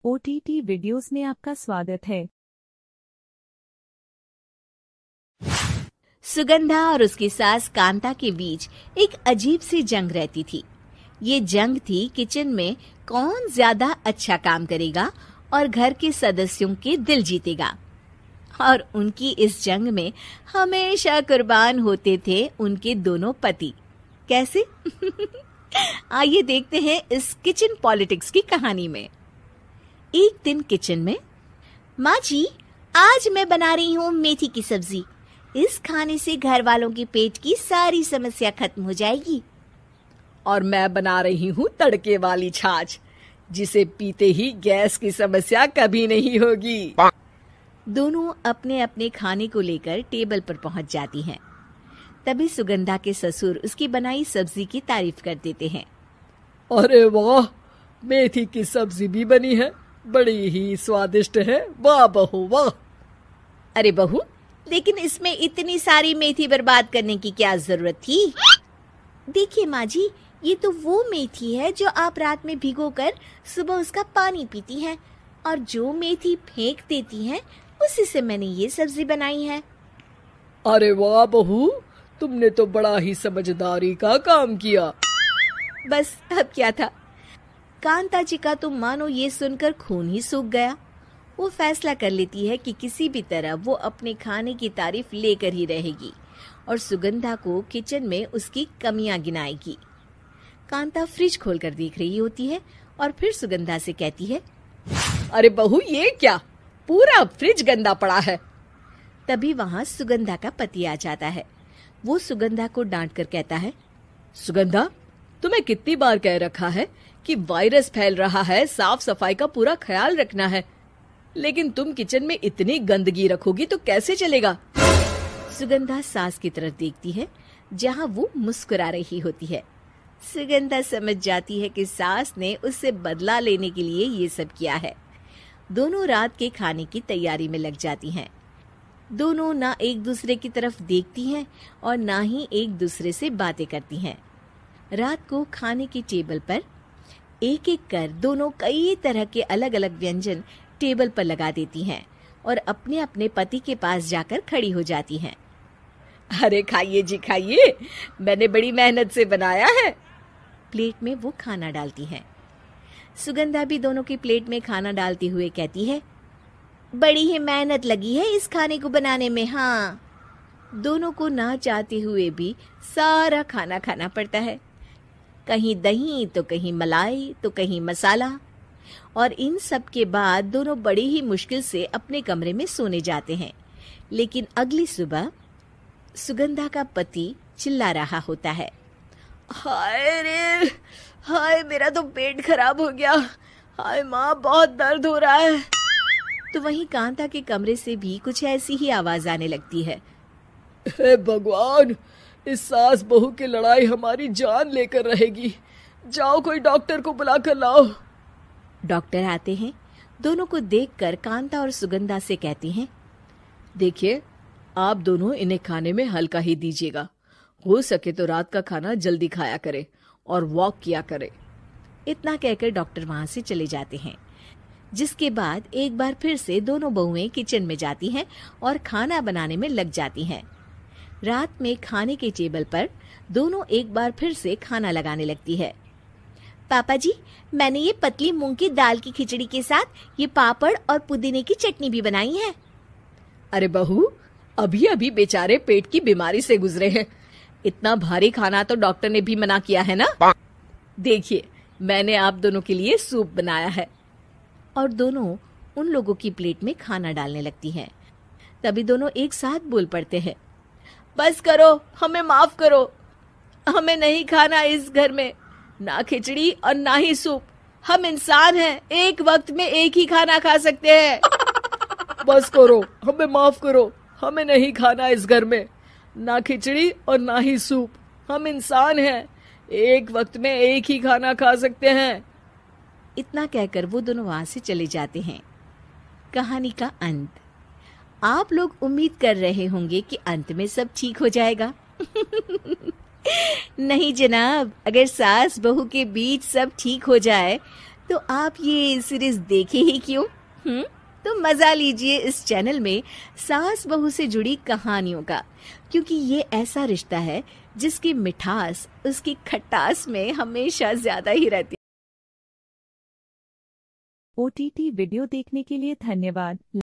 OTT videos में आपका स्वागत है। सुगंधा और उसकी सास कांता के बीच एक अजीब सी जंग रहती थी। ये जंग थी किचन में कौन ज्यादा अच्छा काम करेगा और घर के सदस्यों के दिल जीतेगा। और उनकी इस जंग में हमेशा कुर्बान होते थे उनके दोनों पति। कैसे? आइए देखते हैं इस किचन पॉलिटिक्स की कहानी में। एक दिन किचन में, माँ जी, आज मैं बना रही हूँ मेथी की सब्जी। इस खाने से घर वालों के पेट की सारी समस्या खत्म हो जाएगी। और मैं बना रही हूँ तड़के वाली छाछ, जिसे पीते ही गैस की समस्या कभी नहीं होगी। दोनों अपने अपने खाने को लेकर टेबल पर पहुंच जाती हैं। तभी सुगंधा के ससुर उसकी बनाई सब्जी की तारीफ कर देते हैं। अरे वाह, मेथी की सब्जी भी बनी है, बड़ी ही स्वादिष्ट है। वाह बहू वाह। अरे बहू, लेकिन इसमें इतनी सारी मेथी बर्बाद करने की क्या जरूरत थी? देखिए माँ जी, ये तो वो मेथी है जो आप रात में भिगोकर सुबह उसका पानी पीती हैं, और जो मेथी फेंक देती हैं उसी से मैंने ये सब्जी बनाई है। अरे वाह बहू, तुमने तो बड़ा ही समझदारी का काम किया। बस अब क्या था, कांता जी का तो मानो ये सुनकर खून ही सूख गया। वो फैसला कर लेती है कि किसी भी तरह वो अपने खाने की तारीफ लेकर ही रहेगी और सुगंधा को किचन में उसकी कमियां गिनाएगी। कांता फ्रिज खोलकर देख रही होती है और फिर सुगंधा से कहती है, अरे बहू, ये क्या, पूरा फ्रिज गंदा पड़ा है। तभी वहाँ सुगंधा का पति आ जाता है। वो सुगंधा को डांट कर कहता है, सुगंधा, तुम्हें कितनी बार कह रखा है कि वायरस फैल रहा है, साफ सफाई का पूरा ख्याल रखना है, लेकिन तुम किचन में इतनी गंदगी रखोगी तो कैसे चलेगा। सुगंधा सास की तरफ देखती है जहाँ वो मुस्कुरा रही होती है। सुगंधा समझ जाती है कि सास ने उससे बदला लेने के लिए ये सब किया है। दोनों रात के खाने की तैयारी में लग जाती हैं। दोनों ना एक दूसरे की तरफ देखती हैं और ना ही एक दूसरे से बातें करती हैं। रात को खाने की टेबल पर एक एक कर दोनों कई तरह के अलग अलग व्यंजन टेबल पर लगा देती हैं और अपने अपने पति के पास जाकर खड़ी हो जाती हैं। अरे खाइए जी खाइए, मैंने बड़ी मेहनत से बनाया है। प्लेट में वो खाना डालती हैं। सुगंधा भी दोनों की प्लेट में खाना डालते हुए कहती है, बड़ी ही मेहनत लगी है इस खाने को बनाने में। हाँ, दोनों को ना चाहते हुए भी सारा खाना खाना पड़ता है। कहीं दही तो कहीं मलाई तो कहीं मसाला। और इन सब के बाद दोनों बड़ी ही मुश्किल से अपने कमरे में सोने जाते हैं। लेकिन अगली सुबह सुगंधा का पति चिल्ला रहा होता है, हाय रे हाय, मेरा तो पेट खराब हो गया। हाय माँ, बहुत दर्द हो रहा है। तो वहीं कांता के कमरे से भी कुछ ऐसी ही आवाज आने लगती है। हे भगवान, इस सास बहू की लड़ाई हमारी जान लेकर रहेगी। जाओ कोई डॉक्टर को बुला कर लाओ। डॉक्टर आते हैं। दोनों को देखकर कांता और सुगंधा से कहते हैं, देखिए, आप दोनों इन्हें खाने में हल्का ही दीजिएगा। हो सके तो रात का खाना जल्दी खाया करे और वॉक किया करे। इतना कहकर डॉक्टर वहां से चले जाते हैं। जिसके बाद एक बार फिर से दोनों बहुएं किचन में जाती हैं और खाना बनाने में लग जाती हैं। रात में खाने के टेबल पर दोनों एक बार फिर से खाना लगाने लगती है। पापा जी, मैंने ये पतली मूंग की दाल की खिचड़ी के साथ ये पापड़ और पुदीने की चटनी भी बनाई है। अरे बहू, अभी अभी बेचारे पेट की बीमारी से गुजरे हैं। इतना भारी खाना तो डॉक्टर ने भी मना किया है ना। देखिए, मैंने आप दोनों के लिए सूप बनाया है। और दोनों उन लोगों की प्लेट में खाना डालने लगती हैं। तभी दोनों एक साथ बोल पड़ते हैं, बस करो, हमें माफ करो। हमें नहीं खाना इस घर में, ना खिचड़ी और ना ही सूप। हम इंसान हैं, एक वक्त में एक ही खाना खा सकते हैं। बस करो, हमें माफ करो। हमें नहीं खाना इस घर में, ना खिचड़ी और ना ही सूप। हम इंसान हैं, एक वक्त में एक ही खाना खा सकते हैं। इतना कहकर वो दोनों वहां से चले जाते हैं। कहानी का अंत। आप लोग उम्मीद कर रहे होंगे कि अंत में सब ठीक हो जाएगा। नहीं जनाब, अगर सास बहू के बीच सब ठीक हो जाए तो आप ये सीरीज देखे ही क्यों? तो मजा लीजिए इस चैनल में सास बहू से जुड़ी कहानियों का, क्योंकि ये ऐसा रिश्ता है जिसकी मिठास उसकी खटास में हमेशा ज्यादा ही रहती है। OTT वीडियो देखने के लिए धन्यवाद।